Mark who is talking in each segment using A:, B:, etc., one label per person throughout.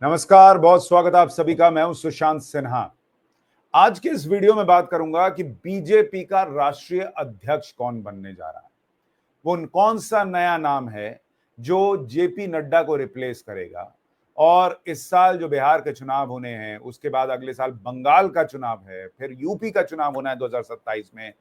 A: नमस्कार, बहुत स्वागत आप सभी का। मैं हूं सुशांत सिन्हा। आज के इस वीडियो में बात करूंगा कि बीजेपी का राष्ट्रीय अध्यक्ष कौन बनने जा रहा है। वो कौन सा नया नाम है जो जेपी नड्डा को रिप्लेस करेगा। और इस साल जो बिहार के चुनाव होने हैं, उसके बाद अगले साल बंगाल का चुनाव है, फिर यूपी का चुनाव होना है 2027 में,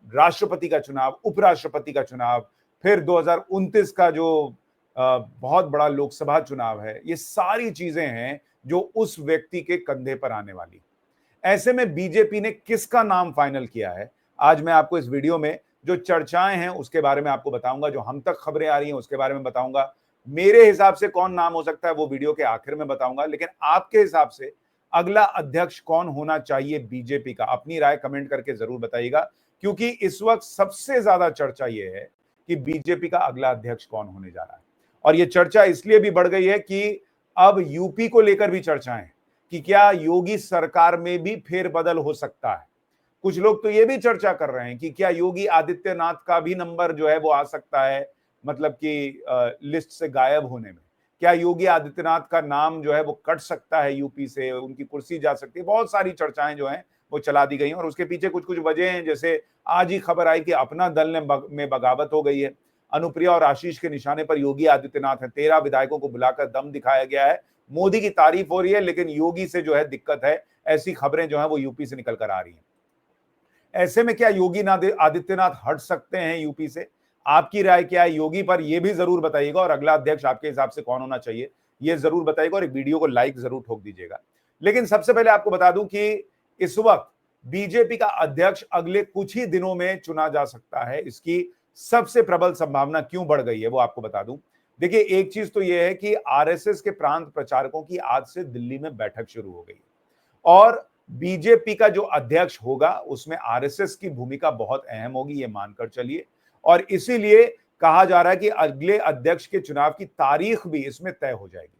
A: राष्ट्रपति का चुनाव, उपराष्ट्रपति का चुनाव, फिर 2029 का जो बहुत बड़ा लोकसभा चुनाव है। ये सारी चीजें हैं जो उस व्यक्ति के कंधे पर आने वाली। ऐसे में बीजेपी ने किसका नाम फाइनल किया है, आज मैं आपको इस वीडियो में जो चर्चाएं हैं उसके बारे में आपको बताऊंगा, जो हम तक खबरें आ रही हैं उसके बारे में बताऊंगा। मेरे हिसाब से कौन नाम हो सकता है वो वीडियो के आखिर में बताऊंगा, लेकिन आपके हिसाब से अगला अध्यक्ष कौन होना चाहिए बीजेपी का, अपनी राय कमेंट करके जरूर बताइएगा। क्योंकि इस वक्त सबसे ज्यादा चर्चा ये है कि बीजेपी का अगला अध्यक्ष कौन होने जा रहा है। और ये चर्चा इसलिए भी बढ़ गई है कि अब यूपी को लेकर भी चर्चाएं कि क्या योगी सरकार में भी फेरबदल हो सकता है। कुछ लोग तो ये भी चर्चा कर रहे हैं कि क्या योगी आदित्यनाथ का भी नंबर जो है वो आ सकता है, मतलब कि लिस्ट से गायब होने में। क्या योगी आदित्यनाथ का नाम जो है वो कट सकता है यूपी से, उनकी कुर्सी जा सकती है। बहुत सारी चर्चाएं जो हैं वो चला दी गई हैं और उसके पीछे कुछ कुछ वजह हैं। जैसे आज ही खबर आई कि अपना दल में बगावत हो गई है। अनुप्रिया और आशीष के निशाने पर योगी आदित्यनाथ है। 13 विधायकों को बुलाकर दम दिखाया गया है। मोदी की तारीफ हो रही है, लेकिन योगी से जो है दिक्कत है। ऐसी खबरें जो है वो यूपी से निकल कर आ रही हैं। ऐसे में क्या योगी आदित्यनाथ हट सकते हैं यूपी से? आपकी राय क्या है योगी पर, यह भी जरूर बताइएगा। और अगला अध्यक्ष आपके हिसाब से कौन होना चाहिए यह जरूर बताइएगा, और एक वीडियो को लाइक जरूर ठोक दीजिएगा। लेकिन सबसे पहले आपको बता दूं कि इस वक्त बीजेपी का अध्यक्ष अगले कुछ ही दिनों में चुना जा सकता है। इसकी सबसे प्रबल संभावना क्यों बढ़ गई है वो आपको बता दूं। देखिए, एक चीज तो यह है कि आरएसएस के प्रांत प्रचारकों की आज से दिल्ली में बैठक शुरू हो गई और बीजेपी का जो अध्यक्ष होगा उसमें आरएसएस की भूमिका बहुत अहम होगी, ये मानकर चलिए। और इसीलिए कहा जा रहा है कि अगले अध्यक्ष के चुनाव की तारीख भी इसमें तय हो जाएगी।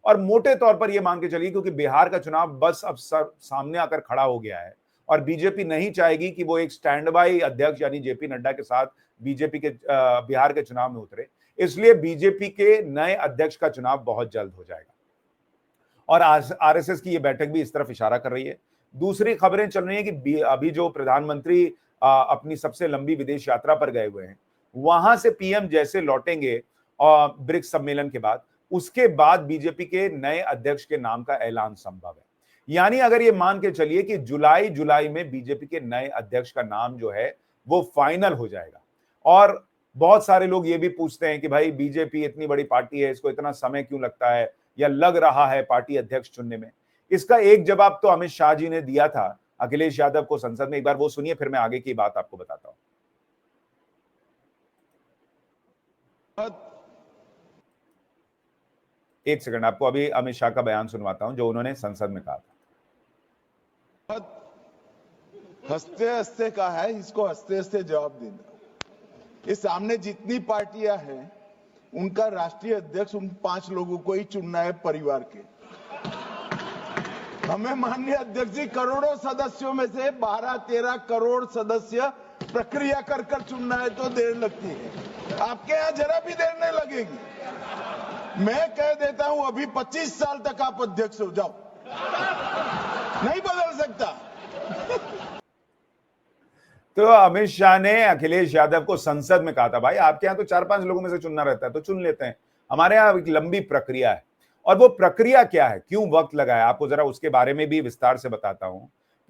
A: और मोटे तौर पर यह मान के चलिए, क्योंकि बिहार का चुनाव बस अब सामने आकर खड़ा हो गया है और बीजेपी नहीं चाहेगी कि वो एक स्टैंड बाई अध्यक्ष यानी जेपी नड्डा के साथ बीजेपी के बिहार के चुनाव में उतरे। इसलिए बीजेपी के नए अध्यक्ष का चुनाव बहुत जल्द हो जाएगा और आरएसएस की ये बैठक भी इस तरफ इशारा कर रही है। दूसरी खबरें चल रही है कि अभी जो प्रधानमंत्री अपनी सबसे लंबी विदेश यात्रा पर गए हुए हैं, वहां से पीएम जैसे लौटेंगे और ब्रिक्स सम्मेलन के बाद, उसके बाद बीजेपी के नए अध्यक्ष के नाम का ऐलान संभव है। यानी अगर ये मान के चलिए कि जुलाई में बीजेपी के नए अध्यक्ष का नाम जो है वो फाइनल हो जाएगा। और बहुत सारे लोग ये भी पूछते हैं कि भाई बीजेपी इतनी बड़ी पार्टी है, इसको इतना समय क्यों लगता है या लग रहा है पार्टी अध्यक्ष चुनने में। इसका एक जवाब तो अमित शाह जी ने दिया था अखिलेश यादव को संसद में। एक बार वो सुनिए, फिर मैं आगे की बात आपको बताता हूं। एक सेकंड, आपको अभी अमित शाह का बयान सुनवाता हूं जो उन्होंने संसद में कहा था।
B: हंसते हंसते कहा है, इसको हंसते हंसते जवाब देना। ये सामने जितनी पार्टियां हैं उनका राष्ट्रीय अध्यक्ष उन 5 लोगों को ही चुनना है परिवार के। हमें माननीय अध्यक्ष जी करोड़ों सदस्यों में से 12-13 करोड़ सदस्य प्रक्रिया कर कर चुनना है तो देर लगती है। आपके यहां जरा भी देर नहीं लगेगी। मैं कह देता हूं अभी 25 साल तक आप अध्यक्ष हो जाओ, नहीं बदल सकता।
A: तो अमित शाह ने अखिलेश यादव को संसद में कहा था, भाई आपके यहां तो 4-5 लोगों में से चुनना रहता है तो चुन लेते हैं, हमारे यहां एक लंबी प्रक्रिया है। और वो प्रक्रिया क्या है, क्यों वक्त लगा है, आपको जरा उसके बारे में भी विस्तार से बताता हूं।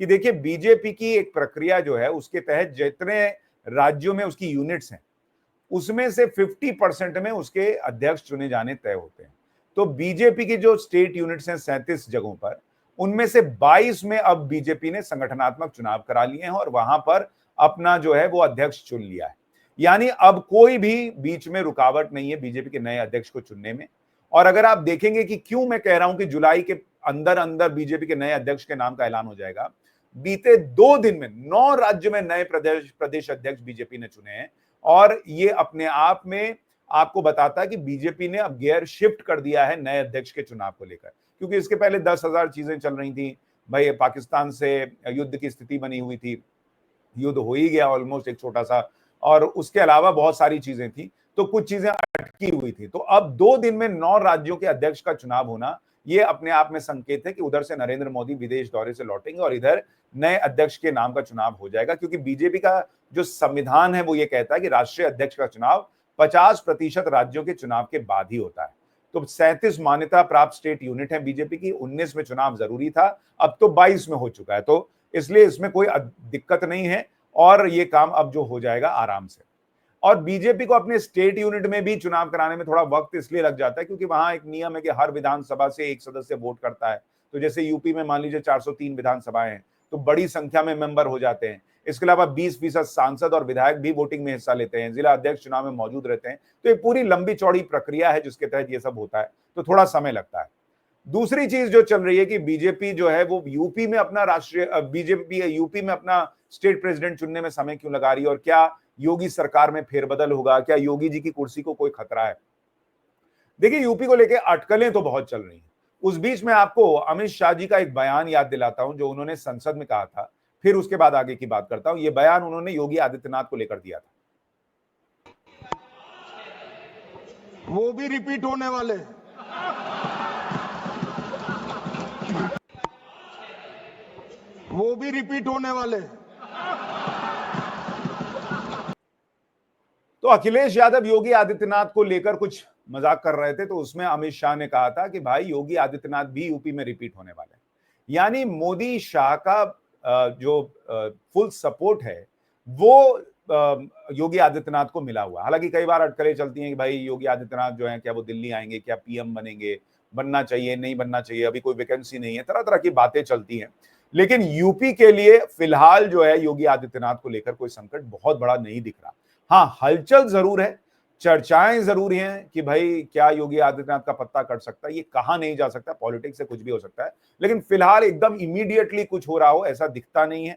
A: कि देखिए, बीजेपी की एक प्रक्रिया जो है उसके तहत जितने राज्यों में उसकी यूनिट्स हैं उसमें से 50% में उसके अध्यक्ष चुने जाने तय होते हैं। तो बीजेपी की जो स्टेट यूनिट्स हैं 37 जगहों पर, उनमें से 22 में अब बीजेपी ने संगठनात्मक चुनाव करा लिए हैं और वहां पर अपना जो है वो अध्यक्ष चुन लिया है। यानी अब कोई भी बीच में रुकावट नहीं है बीजेपी के नए अध्यक्ष को चुनने में। और अगर आप देखेंगे कि क्यों मैं कह रहा हूं कि जुलाई के अंदर अंदर बीजेपी के नए अध्यक्ष के नाम का ऐलान हो जाएगा, बीते 2 दिन में 9 राज्य में नए प्रदेश अध्यक्ष बीजेपी ने चुने हैं। और ये अपने आप में आपको बताता है कि बीजेपी ने अब गियर शिफ्ट कर दिया है नए अध्यक्ष के चुनाव को लेकर। क्योंकि इसके पहले 10,000 चीजें चल रही थी, भाई पाकिस्तान से युद्ध की स्थिति बनी हुई थी, युद्ध हो ही गया ऑलमोस्ट एक छोटा सा, और उसके अलावा बहुत सारी चीजें थी, तो कुछ चीजें अटकी हुई थी। तो अब 2 दिन में 9 राज्यों के अध्यक्ष का चुनाव होना ये अपने आप में संकेत है कि उधर से नरेंद्र मोदी विदेश दौरे से लौटेंगे और इधर नए अध्यक्ष के नाम का चुनाव हो जाएगा, क्योंकि बीजेपी का जो संविधान है वो ये कहता है कि राष्ट्रीय अध्यक्ष का चुनाव 50% राज्यों के चुनाव के बाद ही होता है। तो 37 मान्यता प्राप्त स्टेट यूनिट है बीजेपी की, 19 में चुनाव जरूरी था, अब तो 22 में हो चुका है, तो इसलिए इसमें कोई दिक्कत नहीं है और ये काम अब जो हो जाएगा आराम से। और बीजेपी को अपने स्टेट यूनिट में भी चुनाव कराने में थोड़ा वक्त इसलिए लग जाता है क्योंकि वहां एक नियम है कि हर विधानसभा से एक सदस्य वोट करता है। तो जैसे यूपी में मान लीजिए 403 विधानसभाएं हैं, तो बड़ी संख्या में मेंबर हो जाते हैं। इसके अलावा 20% सांसद और विधायक भी वोटिंग में हिस्सा लेते हैं, जिला अध्यक्ष चुनाव में मौजूद रहते हैं। तो ये पूरी लंबी चौड़ी प्रक्रिया है जिसके तहत ये सब होता है, तो थोड़ा समय लगता है। दूसरी चीज जो चल रही है कि बीजेपी जो है वो यूपी में अपना बीजेपी यूपी में अपना स्टेट प्रेसिडेंट चुनने में समय क्यों लगा रही है, और क्या योगी सरकार में फेरबदल होगा, क्या योगी जी की कुर्सी को कोई खतरा है। देखिए, यूपी को लेकर अटकलें तो बहुत चल रही हैं। उस बीच में आपको अमित शाह जी का एक बयान याद दिलाता हूं जो उन्होंने संसद में कहा था, फिर उसके बाद आगे की बात करता हूं। यह बयान उन्होंने योगी आदित्यनाथ को लेकर दिया था।
B: वो भी रिपीट होने वाले, वो भी रिपीट होने वाले।
A: तो अखिलेश यादव योगी आदित्यनाथ को लेकर कुछ मजाक कर रहे थे, तो उसमें अमित शाह ने कहा था कि भाई योगी आदित्यनाथ भी यूपी में रिपीट होने वाले हैं। यानी मोदी शाह का जो फुल सपोर्ट है वो योगी आदित्यनाथ को मिला हुआ। हालांकि कई बार अटकलें चलती हैं कि भाई योगी आदित्यनाथ जो है क्या वो दिल्ली आएंगे, क्या पीएम बनेंगे, बनना चाहिए नहीं बनना चाहिए, अभी कोई वैकेंसी नहीं है, तरह तरह की बातें चलती हैं। लेकिन यूपी के लिए फिलहाल जो है योगी आदित्यनाथ को लेकर कोई संकट बहुत बड़ा नहीं दिख रहा। हाँ, हलचल जरूर है, चर्चाएं जरूर हैं कि भाई क्या योगी आदित्यनाथ का पत्ता कट सकता है, ये कहा नहीं जा सकता, पॉलिटिक्स से कुछ भी हो सकता है, लेकिन फिलहाल एकदम इमीडिएटली कुछ हो रहा हो ऐसा दिखता नहीं है।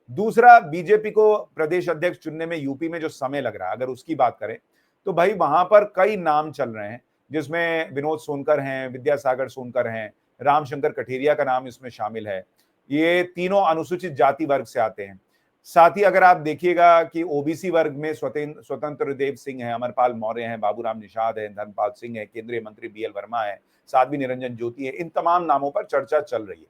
A: दूसरा, बीजेपी को प्रदेश अध्यक्ष चुनने में यूपी में जो समय लग रहा है, अगर उसकी बात करें तो भाई वहां पर कई नाम चल रहे हैं, जिसमें विनोद सोनकर हैं, विद्यासागर सोनकर हैं, रामशंकर कठेरिया का नाम इसमें शामिल है। ये तीनों अनुसूचित जाति वर्ग से आते हैं। साथ ही अगर आप देखिएगा कि ओबीसी वर्ग में स्वतंत्र देव सिंह है, अमरपाल मौर्य हैं, बाबूराम निषाद है, धर्मपाल सिंह है, केंद्रीय मंत्री बीएल वर्मा है, साध्वी निरंजन ज्योति है। इन तमाम नामों पर चर्चा चल रही है।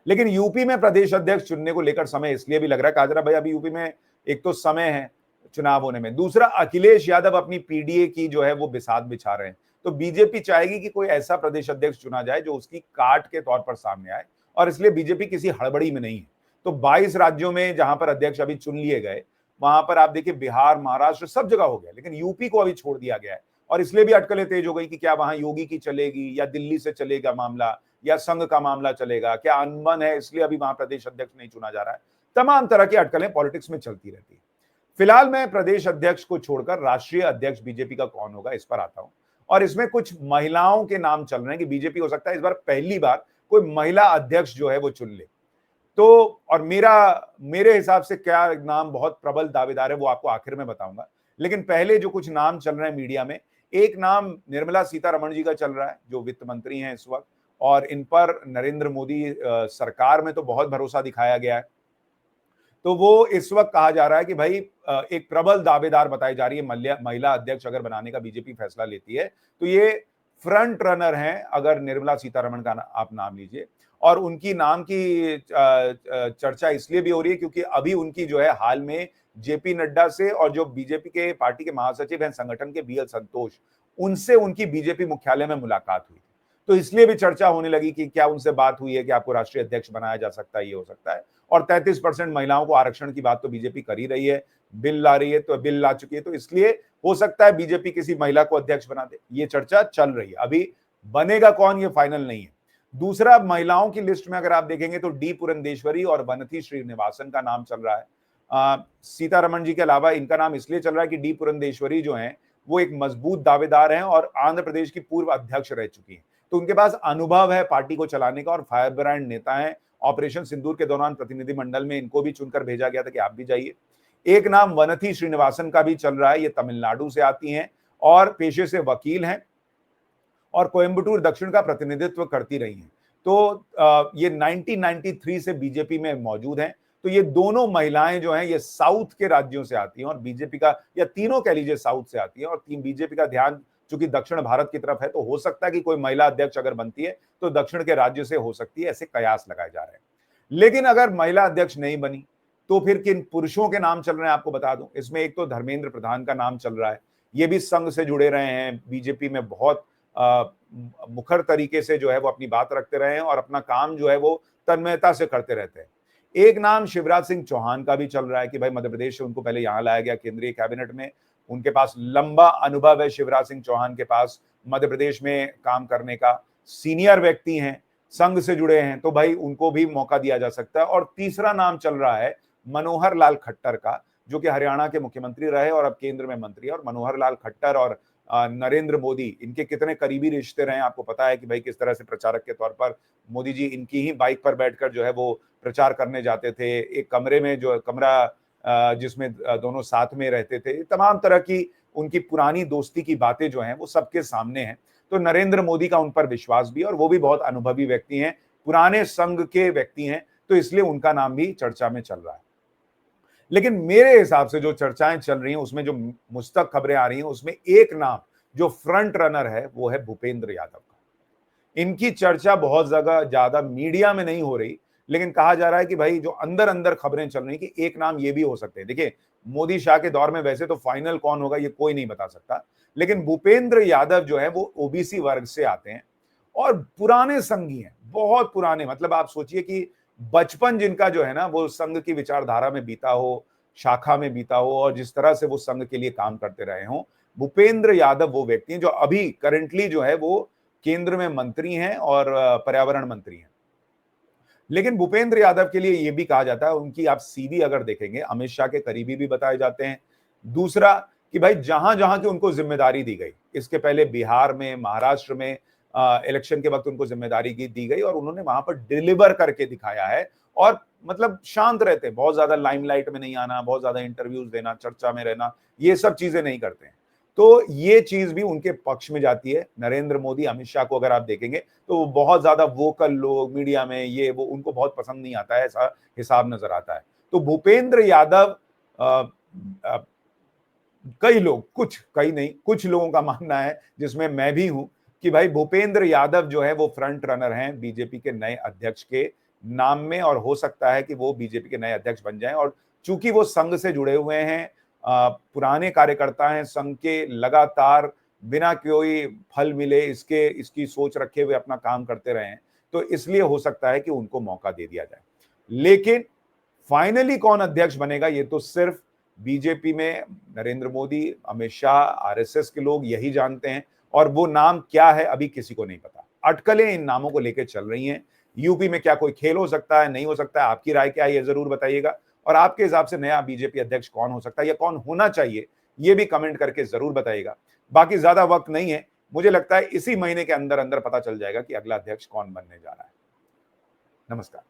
A: लेकिन यूपी में प्रदेश अध्यक्ष चुनने को लेकर समय इसलिए भी लग रहा है, काजरा भाई अभी यूपी में एक तो समय है चुनाव होने में, दूसरा अखिलेश यादव अपनी पीडीए की जो है वो बिसात बिछा रहे हैं। तो बीजेपी चाहेगी कि कोई ऐसा प्रदेश अध्यक्ष चुना जाए जो उसकी काट के तौर पर सामने आए, और इसलिए बीजेपी किसी हड़बड़ी में नहीं है। तो 22 राज्यों में जहां पर अध्यक्ष अभी चुन लिए गए, वहां पर आप देखिए बिहार, महाराष्ट्र सब जगह हो गया, लेकिन यूपी को अभी छोड़ दिया गया है। और इसलिए भी अटकलें तेज हो गई कि क्या वहां योगी की चलेगी या दिल्ली से चलेगा मामला या संघ का मामला चलेगा, क्या अनबन है इसलिए अभी वहां प्रदेश अध्यक्ष नहीं चुना जा रहा है। तमाम तरह की अटकलें पॉलिटिक्स में चलती रहती है। फिलहाल मैं प्रदेश अध्यक्ष को छोड़कर राष्ट्रीय अध्यक्ष बीजेपी का कौन होगा इस पर आता हूं, और इसमें कुछ महिलाओं के नाम चल रहे हैं कि बीजेपी हो सकता है इस बार पहली बार कोई महिला अध्यक्ष जो है वो चुन ले। तो और मेरे हिसाब से क्या नाम बहुत प्रबल दावेदार है वो आपको आखिर में बताऊंगा, लेकिन पहले जो कुछ नाम चल रहे हैं मीडिया में, एक नाम निर्मला सीतारमण जी का चल रहा है जो वित्त मंत्री हैं इस वक्त, और इन पर नरेंद्र मोदी सरकार में तो बहुत भरोसा दिखाया गया है। तो वो इस वक्त कहा जा रहा है कि भाई एक प्रबल दावेदार बताई जा रही है महिला अध्यक्ष अगर बनाने का बीजेपी फैसला लेती है तो ये फ्रंट रनर हैं। अगर निर्मला सीतारमण का आप नाम लीजिए, और उनकी नाम की चर्चा इसलिए भी हो रही है क्योंकि अभी उनकी जो है हाल में जेपी नड्डा से और जो बीजेपी के पार्टी के महासचिव हैं संगठन के बीएल संतोष, उनसे उनकी बीजेपी मुख्यालय में मुलाकात हुई, तो इसलिए भी चर्चा होने लगी कि क्या उनसे बात हुई है कि आपको राष्ट्रीय अध्यक्ष बनाया जा सकता है, ये हो सकता है। और 33% महिलाओं को आरक्षण की बात तो बीजेपी कर ही रही है, बिल ला रही है, तो बिल ला चुकी है, तो इसलिए हो सकता है बीजेपी किसी महिला को अध्यक्ष बना दे। ये चर्चा चल रही है, अभी बनेगा कौन ये फाइनल नहीं है। दूसरा, महिलाओं की लिस्ट में अगर आप देखेंगे तो डी पुरंदेश्वरी और वनथी श्रीनिवासन का नाम चल रहा है। सीतारमण जी के अलावा इनका नाम इसलिए चल रहा है कि डी पुरंदेश्वरी जो है वो एक मजबूत दावेदार हैं और आंध्र प्रदेश की पूर्व अध्यक्ष रह चुकी हैं, तो उनके पास अनुभव है पार्टी को चलाने का और फायर ब्रांड नेता हैं। ऑपरेशन सिंदूर के दौरान प्रतिनिधिमंडल में इनको भी चुनकर भेजा गया था कि आप भी जाइए। एक नाम वनथी श्रीनिवासन का भी चल रहा है, ये तमिलनाडु से आती हैं और पेशे से वकील हैं और कोयंबटूर दक्षिण का प्रतिनिधित्व करती रही हैं। तो ये 1993 से बीजेपी में मौजूद हैं। तो ये दोनों महिलाएं जो हैं ये साउथ के राज्यों से आती हैं और बीजेपी का, या तीनों कह लीजिए साउथ से आती हैं, और बीजेपी का ध्यान चूंकि दक्षिण भारत की तरफ है तो हो सकता है कि कोई महिला अध्यक्ष अगर बनती है तो दक्षिण के राज्य से हो सकती है, ऐसे कयास लगाए जा रहे हैं। लेकिन अगर महिला अध्यक्ष नहीं बनी तो फिर किन पुरुषों के नाम चल रहे हैं आपको बता दूं। इसमें एक तो धर्मेंद्र प्रधान का नाम चल रहा है, ये भी संघ से जुड़े रहे हैं, बीजेपी में बहुत मुखर तरीके से जो है वो अपनी बात रखते रहे हैं और अपना काम जो है वो तन्मयता से करते रहते हैं। एक नाम शिवराज सिंह चौहान का भी चल रहा है कि भाई मध्य प्रदेश से उनको पहले यहां लाया गया केंद्रीय कैबिनेट में, उनके पास लंबा अनुभव है, शिवराज सिंह चौहान के पास मध्य प्रदेश में काम करने का, सीनियर व्यक्ति हैं, संघ से जुड़े हैं, तो भाई उनको भी मौका दिया जा सकता है। और तीसरा नाम चल रहा है मनोहर लाल खट्टर का, जो कि हरियाणा के मुख्यमंत्री रहे और अब केंद्र में मंत्री है। और मनोहर लाल खट्टर और नरेंद्र मोदी, इनके कितने करीबी रिश्ते रहे आपको पता है कि भाई किस तरह से प्रचारक के तौर पर मोदी जी इनकी ही बाइक पर बैठकर जो है वो प्रचार करने जाते थे, एक कमरे में जो कमरा जिसमें दोनों साथ में रहते थे, तमाम तरह की उनकी पुरानी दोस्ती की बातें जो हैं वो सबके सामने हैं। तो नरेंद्र मोदी का उन पर विश्वास भी, और वो भी बहुत अनुभवी व्यक्ति हैं, पुराने संघ के व्यक्ति हैं, तो इसलिए उनका नाम भी चर्चा में चल रहा है। लेकिन मेरे हिसाब से जो चर्चाएं चल रही हैं उसमें जो मुझ तक खबरें आ रही हैं उसमें एक नाम जो फ्रंट रनर है वो है भूपेंद्र यादव का। इनकी चर्चा बहुत ज्यादा मीडिया में नहीं हो रही, लेकिन कहा जा रहा है कि भाई जो अंदर अंदर खबरें चल रही कि एक नाम ये भी हो सकते हैं। देखिए, मोदी शाह के दौर में वैसे तो फाइनल कौन होगा ये कोई नहीं बता सकता, लेकिन भूपेंद्र यादव जो है वो ओबीसी वर्ग से आते हैं और पुराने संघी हैं, बहुत पुराने। मतलब आप सोचिए कि बचपन जिनका जो है ना वो संघ की विचारधारा में बीता हो, शाखा में बीता हो, और जिस तरह से वो संघ के लिए काम करते रहे हों, भूपेंद्र यादव वो व्यक्ति हैं जो अभी करंटली जो है वो केंद्र में मंत्री हैं और पर्यावरण मंत्री हैं। लेकिन भूपेंद्र यादव के लिए यह भी कहा जाता है, उनकी आप सीवी अगर देखेंगे, अमित शाह के करीबी भी बताए जाते हैं। दूसरा कि भाई जहां जहां की उनको जिम्मेदारी दी गई, इसके पहले बिहार में, महाराष्ट्र में इलेक्शन के वक्त उनको जिम्मेदारी दी गई और उन्होंने वहां पर डिलीवर करके दिखाया है। और मतलब शांत रहते हैं, बहुत ज्यादा लाइमलाइट में नहीं आना, बहुत ज्यादा इंटरव्यूज देना, चर्चा में रहना, ये सब चीजें नहीं करते हैं। तो ये चीज भी उनके पक्ष में जाती है। नरेंद्र मोदी, अमित शाह को अगर आप देखेंगे तो बहुत ज्यादा वोकल लोग मीडिया में, ये वो उनको बहुत पसंद नहीं आता है, ऐसा हिसाब नजर आता है। तो भूपेंद्र यादव, कई लोग, कई नहीं, कुछ लोगों का मानना है, जिसमें मैं भी हूं, कि भाई भूपेंद्र यादव जो है वो फ्रंट रनर हैं बीजेपी के नए अध्यक्ष के नाम में, और हो सकता है कि वो बीजेपी के नए अध्यक्ष बन जाएं। और चूंकि वो संघ से जुड़े हुए हैं, पुराने कार्यकर्ता हैं, संघ के लगातार बिना कोई फल मिले इसकी सोच रखे हुए अपना काम करते रहे हैं, तो इसलिए हो सकता है कि उनको मौका दे दिया जाए। लेकिन फाइनली कौन अध्यक्ष बनेगा ये तो सिर्फ बीजेपी में नरेंद्र मोदी, अमित शाह, आरएसएस के लोग यही जानते हैं, और वो नाम क्या है अभी किसी को नहीं पता। अटकलें इन नामों को लेकर चल रही हैं। यूपी में क्या कोई खेल हो सकता है, नहीं हो सकता है? आपकी राय क्या है ये जरूर बताइएगा, और आपके हिसाब से नया बीजेपी अध्यक्ष कौन हो सकता है या कौन होना चाहिए ये भी कमेंट करके जरूर बताइएगा। बाकी ज्यादा वक्त नहीं है, मुझे लगता है इसी महीने के अंदर अंदर पता चल जाएगा कि अगला अध्यक्ष कौन बनने जा रहा है। नमस्कार।